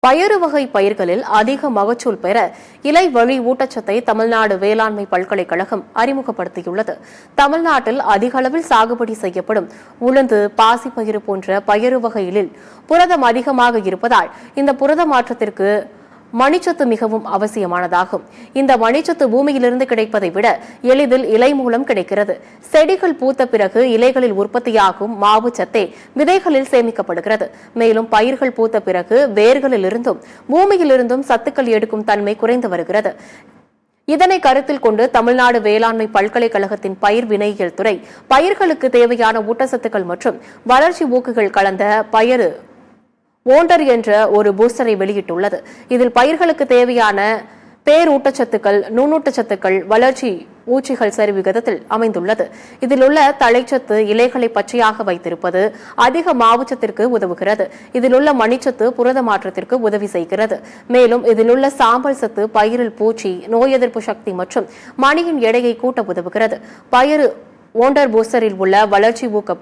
பயறு வகை பயிர்களில் அதிக மகசூல் பெற இலை வழி ஊட்டச்சத்தை தமிழ்நாடு வேளாண்மை பல்கலைக்கழகம் அறிமுகப்படுத்தியுள்ளது. தமிழ்நாட்டில் அதிக அளவில் சாகுபடி செய்யப்படும் உளுந்து, பாசிப்பயிறு போன்ற பயறு வகைகளில் புரதம் அதிகமாக இருப்பதால் இந்த புரத மாற்றத்திற்கு மணிச்சத்து மிகவும் அவசியமானதாகும். இந்த மணிச்சத்து பூமியிலிருந்து கிடைப்பதை விட எளிதில் இலை மூலம் கிடைக்கிறது. செடிகள் பூத்த பிறகு இலைகளில் உற்பத்தியாகும் மாவு சத்தே விதைகளில் சேமிக்கப்படுகிறது. மேலும் பயிர்கள் பூத்த பிறகு வேர்களிலிருந்தும் பூமியிலிருந்தும் சத்துக்கள் எடுக்கும் தன்மை குறைந்து வருகிறது. இதனை கருத்தில் கொண்டு தமிழ்நாடு வேளாண்மை பல்கலைக்கழகத்தின் பயிர் வினையியல் துறை பயிர்களுக்கு தேவையான ஊட்டச்சத்துக்கள் மற்றும் வளர்ச்சி ஊக்குகள் கலந்த பயறு ஓண்டர் என்ற ஒரு பூஸ்டரை வெளியிட்டுள்ளது. இதில் பயிர்களுக்கு தேவையான பேரூட்டச்சத்துக்கள், நுண்ணூட்டச்சத்துக்கள், வளர்ச்சி ஊச்சிகள் சரி விகிதத்தில் அமைந்துள்ளது. இதில் உள்ள தழைச்சத்து இலைகளை பச்சையாக வைத்திருப்பது அதிக மாவுச்சத்திற்கு உதவுகிறது. இதில் உள்ள மணிச்சத்து புரத மாற்றத்திற்கு உதவி செய்கிறது. மேலும் இதில் உள்ள சாம்பல் சத்து பயிரில் பூச்சி, நோய் எதிர்ப்பு சக்தி மற்றும் மணியின் எடையை கூட்ட உதவுகிறது. பயறு ஓண்டர் பூஸ்டரில் உள்ள வளர்ச்சி ஊக்க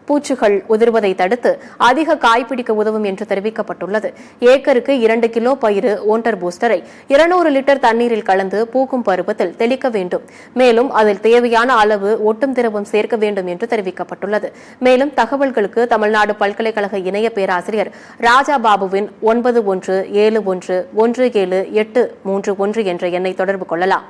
பூச்சிகள் உதிர்வதை தடுத்து அதிக காய்பிடிக்க உதவும் என்று தெரிவிக்கப்பட்டுள்ளது. ஏக்கருக்கு 2 கிலோ பயிறு ஓண்டர் பூஸ்டரை 200 லிட்டர் தண்ணீரில் கலந்து பூக்கும் பருவத்தில் தெளிக்க வேண்டும். மேலும் அதில் தேவையான அளவு ஒட்டும் திரவம் சேர்க்க வேண்டும் என்று தெரிவிக்கப்பட்டுள்ளது. மேலும் தகவல்களுக்கு தமிழ்நாடு பல்கலைக்கழக இணைய பேராசிரியர் ராஜாபாபுவின் 9171178331 என்ற எண்ணை தொடர்பு கொள்ளலாம்.